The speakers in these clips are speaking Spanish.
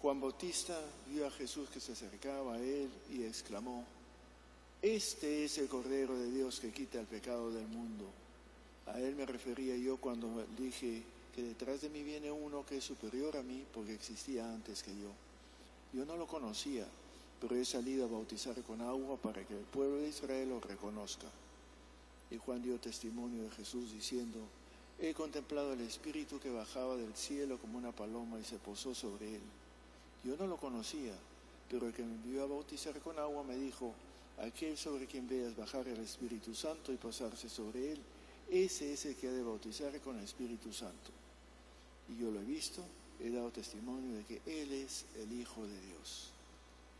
Juan Bautista vio a Jesús que se acercaba a él y exclamó: «Este es el Cordero de Dios que quita el pecado del mundo». A él me refería yo cuando dije que detrás de mí viene uno que es superior a mí porque existía antes que yo. Yo no lo conocía, pero he salido a bautizar con agua para que el pueblo de Israel lo reconozca. Y Juan dio testimonio de Jesús diciendo: «He contemplado el Espíritu que bajaba del cielo como una paloma y se posó sobre él». Yo no lo conocía, pero el que me envió a bautizar con agua me dijo: «Aquel sobre quien veas bajar el Espíritu Santo y posarse sobre él, ese es el que ha de bautizar con el Espíritu Santo». Y yo lo he visto, he dado testimonio de que Él es el Hijo de Dios.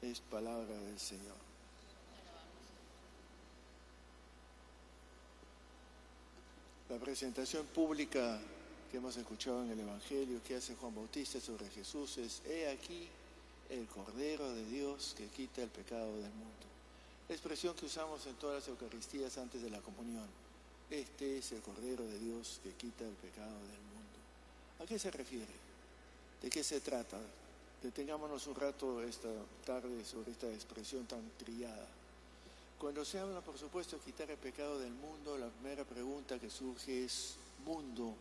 Es palabra del Señor. La presentación pública que hemos escuchado en el Evangelio que hace Juan Bautista sobre Jesús es: «He aquí el Cordero de Dios que quita el pecado del mundo». La expresión que usamos en todas las Eucaristías antes de la comunión: «Este es el Cordero de Dios que quita el pecado del mundo». ¿A qué se refiere? ¿De qué se trata? Detengámonos un rato esta tarde sobre esta expresión tan trillada. Cuando se habla, por supuesto, de quitar el pecado del mundo, la primera pregunta que surge es: mundo.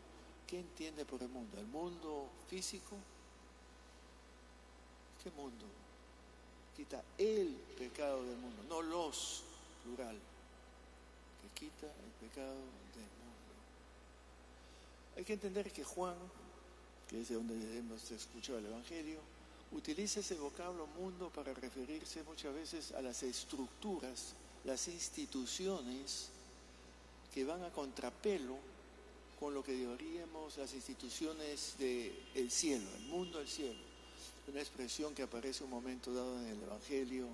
¿Qué entiende por el mundo? ¿El mundo físico? ¿Qué mundo? Quita el pecado del mundo, no los, plural, que quita el pecado del mundo. Hay que entender que Juan, que es de donde hemos escuchado el Evangelio, utiliza ese vocablo mundo para referirse muchas veces a las estructuras, las instituciones que van a contrapelo con lo que diríamos las instituciones del cielo, el mundo del cielo. Una expresión que aparece un momento dado en el Evangelio: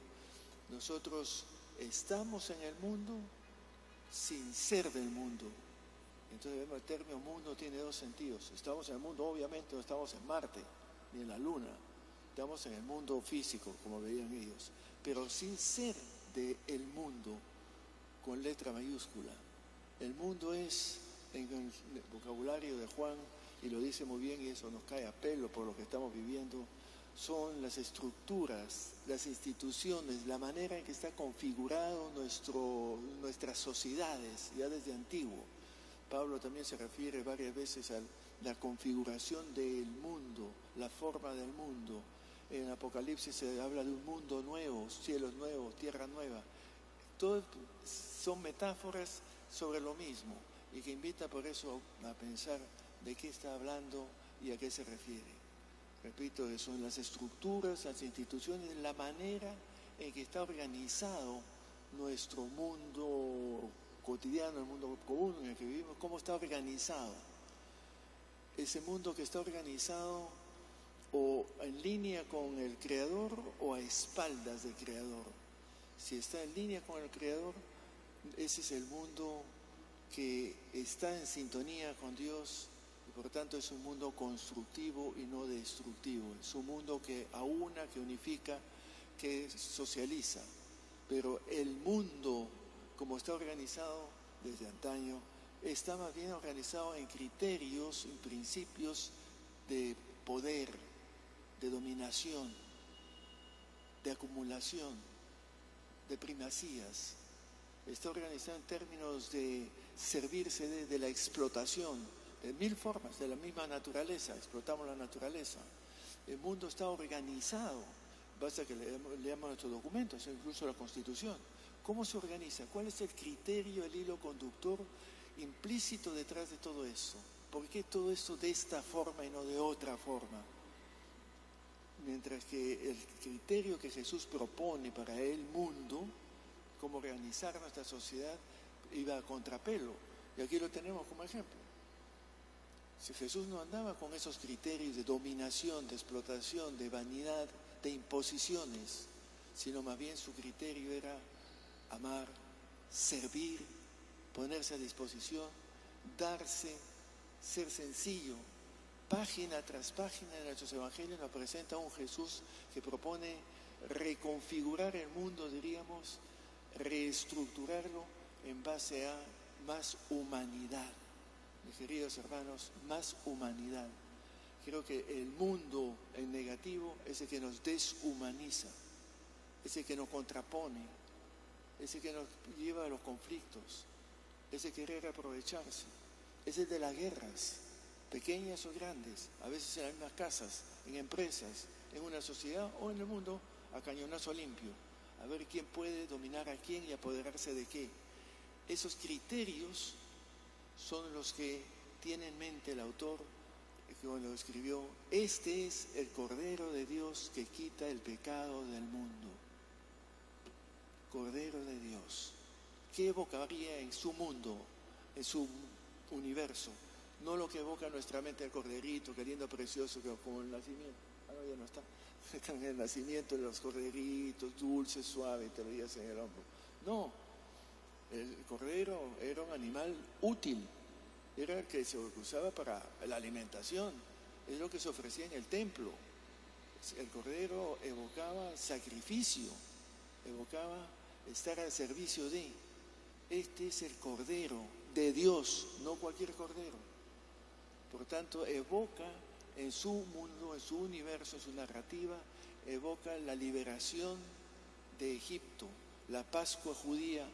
nosotros estamos en el mundo sin ser del mundo. Entonces vemos el término mundo tiene dos sentidos. Estamos en el mundo, obviamente no estamos en Marte ni en la Luna, estamos en el mundo físico, como veían ellos, pero sin ser del mundo con letra mayúscula. El mundo es, en el vocabulario de Juan, y lo dice muy bien y eso nos cae a pelo por lo que estamos viviendo, son las estructuras, las instituciones, la manera en que está configurado nuestras sociedades ya desde antiguo. Pablo también se refiere varias veces a la configuración del mundo, la forma del mundo. En Apocalipsis se habla de un mundo nuevo, cielos nuevos, tierra nueva. Todo son metáforas sobre lo mismo y que invita por eso a pensar de qué está hablando y a qué se refiere. Repito, son las estructuras, las instituciones, la manera en que está organizado nuestro mundo cotidiano, el mundo común en el que vivimos, cómo está organizado. Ese mundo que está organizado o en línea con el Creador o a espaldas del Creador. Si está en línea con el Creador, ese es el mundo que está en sintonía con Dios y por tanto es un mundo constructivo y no destructivo. Es un mundo que aúna, que unifica, que socializa. Pero el mundo, como está organizado desde antaño, está más bien organizado en criterios, en principios de poder, de dominación, de acumulación, de primacías. Está organizado en términos de servirse de la explotación, de mil formas, de la misma naturaleza, explotamos la naturaleza. El mundo está organizado, basta que leamos nuestros documentos, incluso la Constitución. ¿Cómo se organiza? ¿Cuál es el criterio, el hilo conductor implícito detrás de todo eso? ¿Por qué todo esto de esta forma y no de otra forma? Mientras que el criterio que Jesús propone para el mundo, cómo organizar nuestra sociedad, iba a contrapelo. Y aquí lo tenemos como ejemplo. Si Jesús no andaba con esos criterios de dominación, de explotación, de vanidad, de imposiciones, sino más bien su criterio era amar, servir, ponerse a disposición, darse, ser sencillo. Página tras página de nuestros evangelios nos presenta un Jesús que propone reconfigurar el mundo, diríamos, reestructurarlo en base a más humanidad. Mis queridos hermanos, más humanidad. Creo que el mundo en negativo es el que nos deshumaniza, es el que nos contrapone, es el que nos lleva a los conflictos, es el querer aprovecharse, es el de las guerras, pequeñas o grandes, a veces en las mismas casas, en empresas, en una sociedad o en el mundo, a cañonazo limpio, a ver quién puede dominar a quién y apoderarse de qué. Esos criterios son los que tiene en mente el autor cuando lo escribió: este es el Cordero de Dios que quita el pecado del mundo. Cordero de Dios. ¿Qué evocaría en su mundo, en su universo? No lo que evoca nuestra mente el corderito, qué lindo, precioso, como el nacimiento. Ah, no, ya no está. Está en el nacimiento de los corderitos, dulce, suave, te lo llevas en el hombro. No, el cordero era un animal útil, era el que se usaba para la alimentación, es lo que se ofrecía en el templo. El cordero evocaba sacrificio, evocaba estar al servicio de. Este es el Cordero de Dios, no cualquier cordero. Por tanto, evoca en su mundo, en su universo, en su narrativa, evoca la liberación de Egipto, la Pascua judía,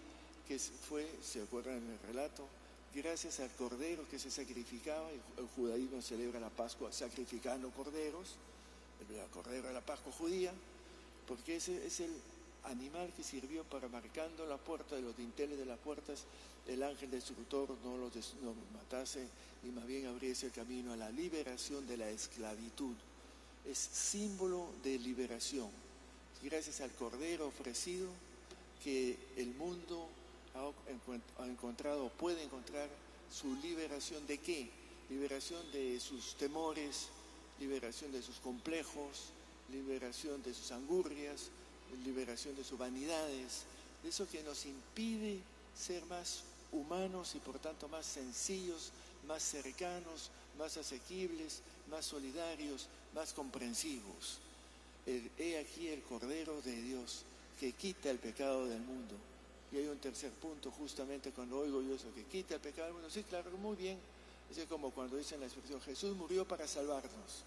que fue, ¿se acuerdan en el relato? Gracias al cordero que se sacrificaba. El judaísmo celebra la Pascua sacrificando corderos, el cordero de la Pascua judía, porque ese es el animal que sirvió para, marcando la puerta, de los dinteles de las puertas, el ángel destructor no los matase y más bien abriese el camino a la liberación de la esclavitud. Es símbolo de liberación. Gracias al cordero ofrecido que el mundo ha encontrado, puede encontrar su liberación. ¿De qué? Liberación de sus temores, liberación de sus complejos, liberación de sus angurrias, liberación de sus vanidades, de eso que nos impide ser más humanos y por tanto más sencillos, más cercanos, más asequibles, más solidarios, más comprensivos. He aquí el Cordero de Dios que quita el pecado del mundo. Y hay un tercer punto, justamente cuando oigo yo eso, que quita el pecado del mundo. Sí, claro, muy bien. Es como cuando dicen la expresión: Jesús murió para salvarnos.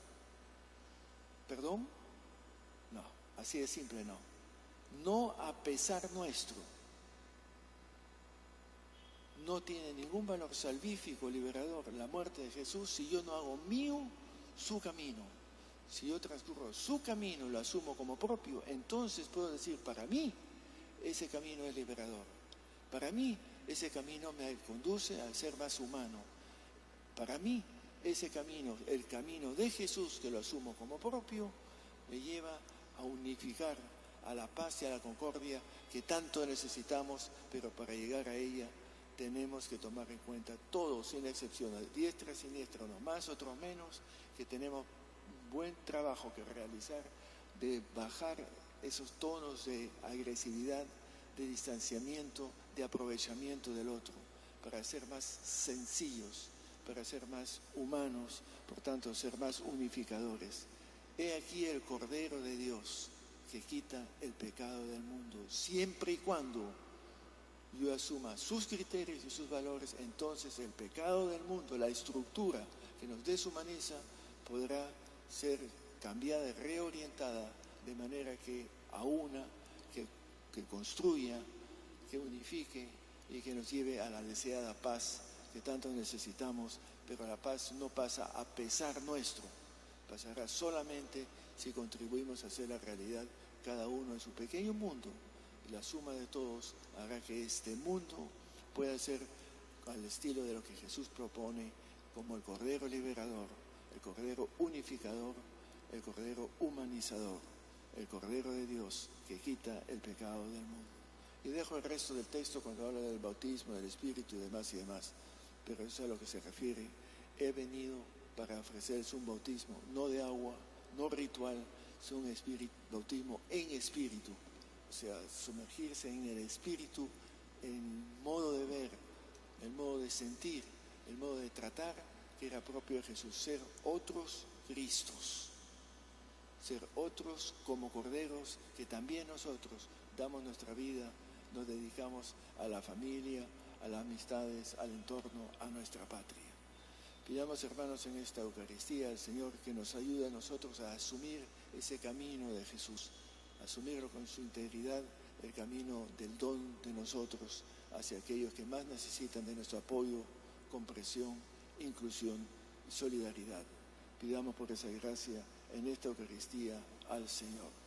¿Perdón? No, así de simple no. No a pesar nuestro. No tiene ningún valor salvífico, liberador, la muerte de Jesús, si yo no hago mío su camino. Si yo transcurro su camino, lo asumo como propio, entonces puedo decir: para mí ese camino es liberador. Para mí ese camino me conduce a ser más humano. Para mí ese camino, el camino de Jesús, que lo asumo como propio, me lleva a unificar, a la paz y a la concordia que tanto necesitamos, pero para llegar a ella tenemos que tomar en cuenta todos, sin excepción, diestra, siniestra, unos más, otros menos, que tenemos buen trabajo que realizar de bajar esos tonos de agresividad, de distanciamiento, de aprovechamiento del otro, para ser más sencillos, para ser más humanos, por tanto ser más unificadores. He aquí el Cordero de Dios que quita el pecado del mundo. Siempre y cuando yo asuma sus criterios y sus valores, entonces el pecado del mundo, la estructura que nos deshumaniza, podrá ser cambiada y reorientada de manera que aúna, que construya, que unifique y que nos lleve a la deseada paz que tanto necesitamos. Pero la paz no pasa a pesar nuestro, pasará solamente si contribuimos a hacer la realidad cada uno en su pequeño mundo, y la suma de todos hará que este mundo pueda ser al estilo de lo que Jesús propone como el Cordero liberador, el Cordero unificador, el Cordero humanizador, el Cordero de Dios que quita el pecado del mundo. Y dejo el resto del texto cuando habla del bautismo, del Espíritu y demás, pero eso es a lo que se refiere. He venido para ofrecerles un bautismo, no de agua, no ritual, sino un bautismo en espíritu. O sea, sumergirse en el espíritu, en el modo de ver, el modo de sentir, el modo de tratar, que era propio de Jesús. Ser otros Cristos, ser otros como corderos, que también nosotros damos nuestra vida, nos dedicamos a la familia, a las amistades, al entorno, a nuestra patria. Pidamos, hermanos, en esta Eucaristía al Señor que nos ayude a nosotros a asumir ese camino de Jesús, asumirlo con su integridad, el camino del don de nosotros hacia aquellos que más necesitan de nuestro apoyo, comprensión, inclusión y solidaridad. Pidamos por esa gracia en esta Eucaristía al Señor.